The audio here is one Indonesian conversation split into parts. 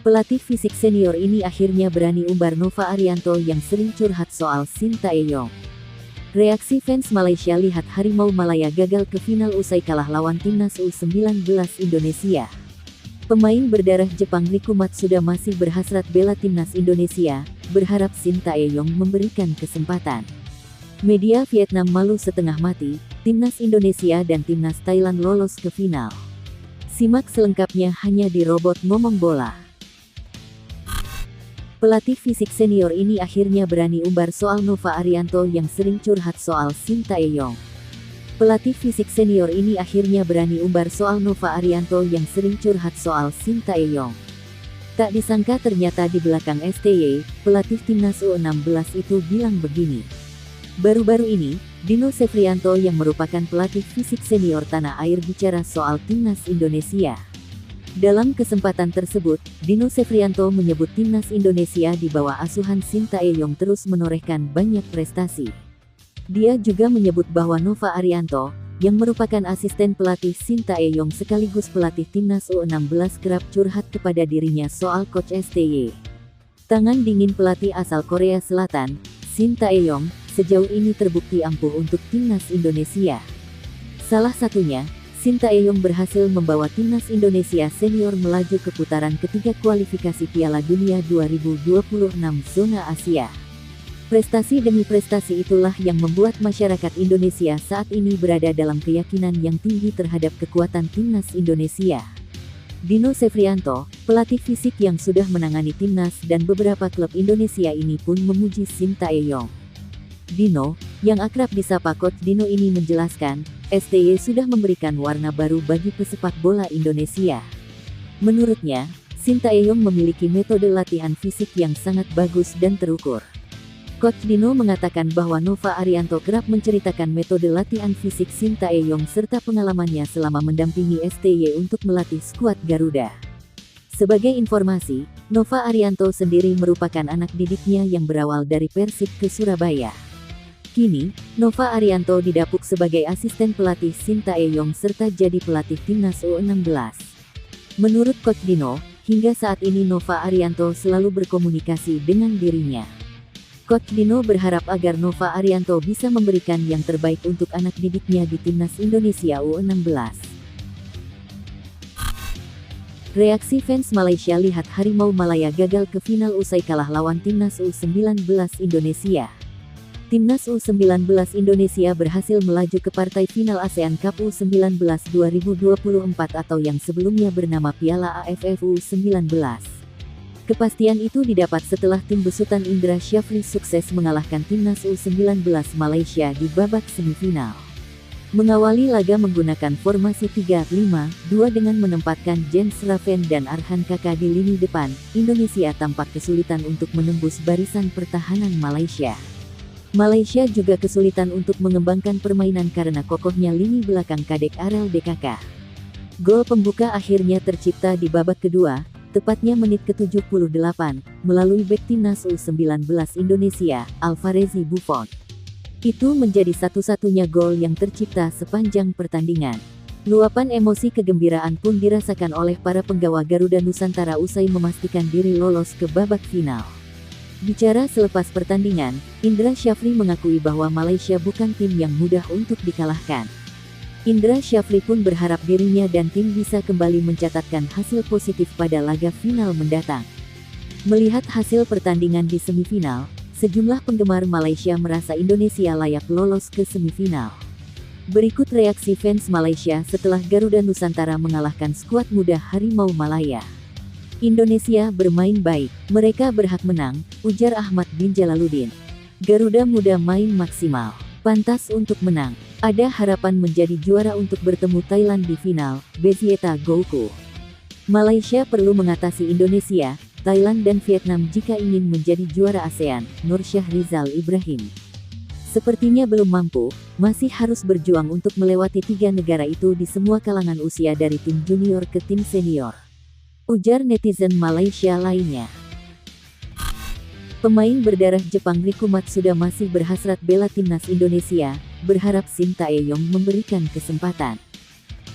Pelatih fisik senior ini akhirnya berani umbar Nova Arianto yang sering curhat soal Shin Tae-yong. Reaksi fans Malaysia lihat Harimau Malaya gagal ke final usai kalah lawan timnas U19 Indonesia. Pemain berdarah Jepang Riku Matsuda masih berhasrat bela timnas Indonesia, berharap Shin Tae-yong memberikan kesempatan. Media Vietnam malu setengah mati, timnas Indonesia dan timnas Thailand lolos ke final. Simak selengkapnya hanya di Robot Ngomong Bola. Pelatih fisik senior ini akhirnya berani umbar soal Nova Arianto yang sering curhat soal Shin Tae-yong. Pelatih fisik senior ini akhirnya berani umbar soal Nova Arianto yang sering curhat soal Shin Tae-yong. Tak disangka ternyata di belakang STY, pelatih timnas U16 itu bilang begini. Baru-baru ini, Dino Sefrianto yang merupakan pelatih fisik senior tanah air bicara soal timnas Indonesia. Dalam kesempatan tersebut, Dino Sefrianto menyebut timnas Indonesia di bawah asuhan Shin Tae-yong terus menorehkan banyak prestasi. Dia juga menyebut bahwa Nova Arianto, yang merupakan asisten pelatih Shin Tae-yong sekaligus pelatih timnas U16 kerap curhat kepada dirinya soal coach STY. Tangan dingin pelatih asal Korea Selatan, Shin Tae-yong, sejauh ini terbukti ampuh untuk timnas Indonesia. Salah satunya, Shin Tae-yong berhasil membawa timnas Indonesia senior melaju ke putaran ketiga kualifikasi Piala Dunia 2026 zona Asia. Prestasi demi prestasi itulah yang membuat masyarakat Indonesia saat ini berada dalam keyakinan yang tinggi terhadap kekuatan timnas Indonesia. Dino Sefrianto, pelatih fisik yang sudah menangani timnas dan beberapa klub Indonesia ini pun memuji Shin Tae-yong. Dino, yang akrab disapa Coach Dino ini menjelaskan, STY sudah memberikan warna baru bagi pesepak bola Indonesia. Menurutnya, Shin Tae-yong memiliki metode latihan fisik yang sangat bagus dan terukur. Coach Dino mengatakan bahwa Nova Arianto kerap menceritakan metode latihan fisik Shin Tae-yong serta pengalamannya selama mendampingi STY untuk melatih skuad Garuda. Sebagai informasi, Nova Arianto sendiri merupakan anak didiknya yang berawal dari Persib ke Surabaya. Kini, Nova Arianto didapuk sebagai asisten pelatih Shin Tae-yong serta jadi pelatih timnas U16. Menurut Coach Dino, hingga saat ini Nova Arianto selalu berkomunikasi dengan dirinya. Coach Dino berharap agar Nova Arianto bisa memberikan yang terbaik untuk anak didiknya di timnas Indonesia U16. Reaksi fans Malaysia lihat Harimau Malaya gagal ke final usai kalah lawan timnas U19 Indonesia. Timnas U19 Indonesia berhasil melaju ke partai final ASEAN Cup U19 2024 atau yang sebelumnya bernama Piala AFF U19. Kepastian itu didapat setelah tim besutan Indra Syafri sukses mengalahkan timnas U19 Malaysia di babak semifinal. Mengawali laga menggunakan formasi 3-5-2 dengan menempatkan James Raven dan Arhan Kaka di lini depan, Indonesia tampak kesulitan untuk menembus barisan pertahanan Malaysia. Malaysia juga kesulitan untuk mengembangkan permainan karena kokohnya lini belakang Kadek Arel DKK. Gol pembuka akhirnya tercipta di babak kedua, tepatnya menit ke-78, melalui bek timnas U19 Indonesia, Alvarezi Buffon. Itu menjadi satu-satunya gol yang tercipta sepanjang pertandingan. Luapan emosi kegembiraan pun dirasakan oleh para penggawa Garuda Nusantara usai memastikan diri lolos ke babak final. Bicara selepas pertandingan, Indra Syafri mengakui bahwa Malaysia bukan tim yang mudah untuk dikalahkan. Indra Syafri pun berharap dirinya dan tim bisa kembali mencatatkan hasil positif pada laga final mendatang. Melihat hasil pertandingan di semifinal, sejumlah penggemar Malaysia merasa Indonesia layak lolos ke semifinal. Berikut reaksi fans Malaysia setelah Garuda Nusantara mengalahkan skuad muda Harimau Malaya. Indonesia bermain baik, mereka berhak menang, ujar Ahmad bin Jalaluddin. Garuda muda main maksimal, pantas untuk menang. Ada harapan menjadi juara untuk bertemu Thailand di final, Bezieta Gouku. Malaysia perlu mengatasi Indonesia, Thailand dan Vietnam jika ingin menjadi juara ASEAN, Nursyah Rizal Ibrahim. Sepertinya belum mampu, masih harus berjuang untuk melewati 3 negara itu di semua kalangan usia dari tim junior ke tim senior, ujar netizen Malaysia lainnya. Pemain berdarah Jepang Riku Matsuda masih berhasrat bela timnas Indonesia, berharap Shin Tae-yong memberikan kesempatan.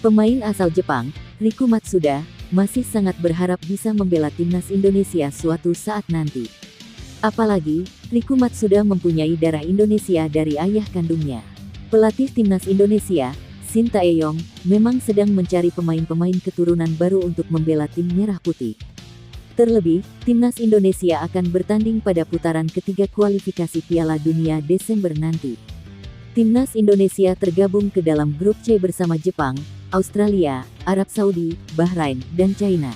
Pemain asal Jepang, Riku Matsuda, masih sangat berharap bisa membela timnas Indonesia suatu saat nanti. Apalagi, Riku Matsuda mempunyai darah Indonesia dari ayah kandungnya. Pelatih timnas Indonesia, Shin Tae-yong, memang sedang mencari pemain-pemain keturunan baru untuk membela tim Merah Putih. Terlebih, timnas Indonesia akan bertanding pada putaran ketiga kualifikasi Piala Dunia Desember nanti. Timnas Indonesia tergabung ke dalam grup C bersama Jepang, Australia, Arab Saudi, Bahrain, dan China.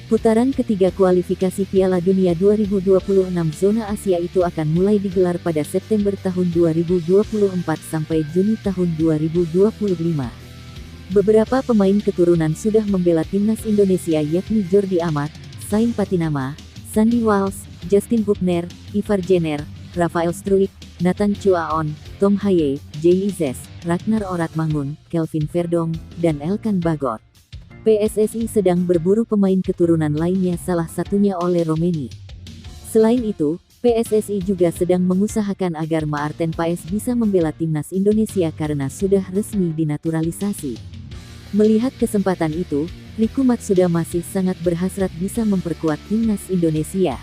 Putaran ketiga kualifikasi Piala Dunia 2026 zona Asia itu akan mulai digelar pada September tahun 2024 sampai Juni tahun 2025. Beberapa pemain keturunan sudah membela timnas Indonesia yakni Jordi Amat, Sain Patinama, Sandy Walsh, Justin Hubner, Ivar Jenner, Rafael Struijk, Nathan Chuaon, Tom Haye, Jay Izes, Ragnar Oratmangun, Kelvin Verdong, dan Elkan Bagot. PSSI sedang berburu pemain keturunan lainnya, salah satunya oleh Romeni. Selain itu, PSSI juga sedang mengusahakan agar Maarten Paes bisa membela timnas Indonesia karena sudah resmi dinaturalisasi. Melihat kesempatan itu, Riku Matsuda masih sangat berhasrat bisa memperkuat timnas Indonesia.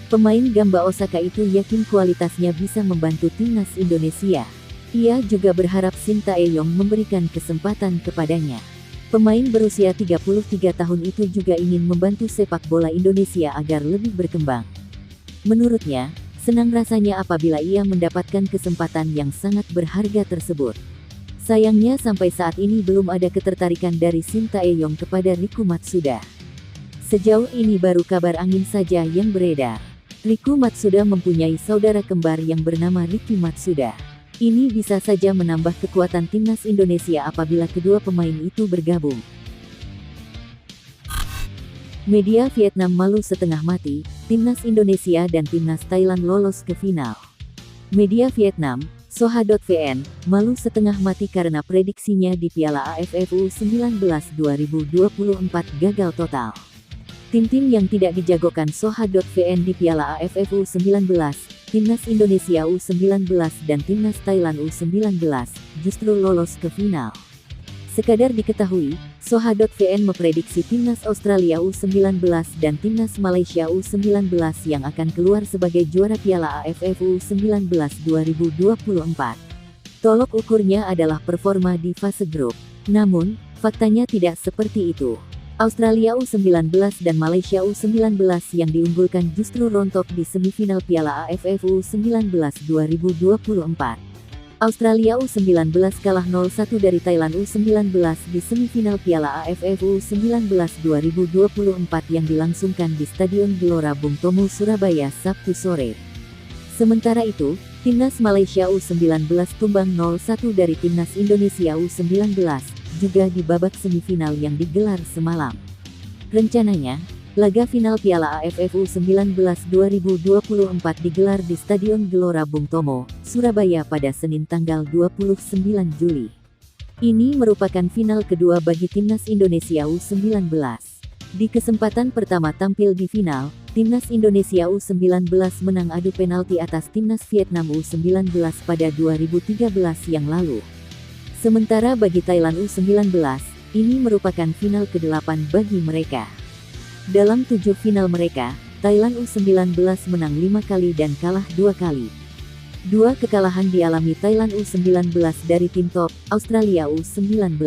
Pemain Gamba Osaka itu yakin kualitasnya bisa membantu timnas Indonesia. Ia juga berharap Shin Tae-yong memberikan kesempatan kepadanya. Pemain berusia 33 tahun itu juga ingin membantu sepak bola Indonesia agar lebih berkembang. Menurutnya, senang rasanya apabila ia mendapatkan kesempatan yang sangat berharga tersebut. Sayangnya sampai saat ini belum ada ketertarikan dari Shin Tae-yong kepada Riku Matsuda. Sejauh ini baru kabar angin saja yang beredar. Riku Matsuda mempunyai saudara kembar yang bernama Ricky Matsuda. Ini bisa saja menambah kekuatan timnas Indonesia apabila kedua pemain itu bergabung. Media Vietnam malu setengah mati, timnas Indonesia dan timnas Thailand lolos ke final. Media Vietnam, Soha.vn, malu setengah mati karena prediksinya di Piala AFF U19 2024 gagal total. Tim-tim yang tidak dijagokan Soha.vn di Piala AFF U19, Timnas Indonesia U19 dan Timnas Thailand U19, justru lolos ke final. Sekadar diketahui, Soha.vn memprediksi Timnas Australia U19 dan Timnas Malaysia U19 yang akan keluar sebagai juara Piala AFF U19 2024. Tolok ukurnya adalah performa di fase grup. Namun, faktanya tidak seperti itu. Australia U19 dan Malaysia U19 yang diunggulkan justru rontok di semifinal Piala AFF U19 2024. Australia U19 kalah 0-1 dari Thailand U19 di semifinal Piala AFF U19 2024 yang dilangsungkan di Stadion Gelora Bung Tomo, Surabaya, Sabtu sore. Sementara itu, Timnas Malaysia U19 tumbang 0-1 dari Timnas Indonesia U19, juga di babak semifinal yang digelar semalam. Rencananya, laga final Piala AFF U19 2024 digelar di Stadion Gelora Bung Tomo, Surabaya pada Senin tanggal 29 Juli. Ini merupakan final kedua bagi Timnas Indonesia U19. Di kesempatan pertama tampil di final, Timnas Indonesia U19 menang adu penalti atas Timnas Vietnam U19 pada 2013 yang lalu. Sementara bagi Thailand U19, ini merupakan final ke-8 bagi mereka. Dalam 7 final mereka, Thailand U19 menang 5 kali dan kalah 2 kali. 2 kekalahan dialami Thailand U19 dari tim top, Australia U19.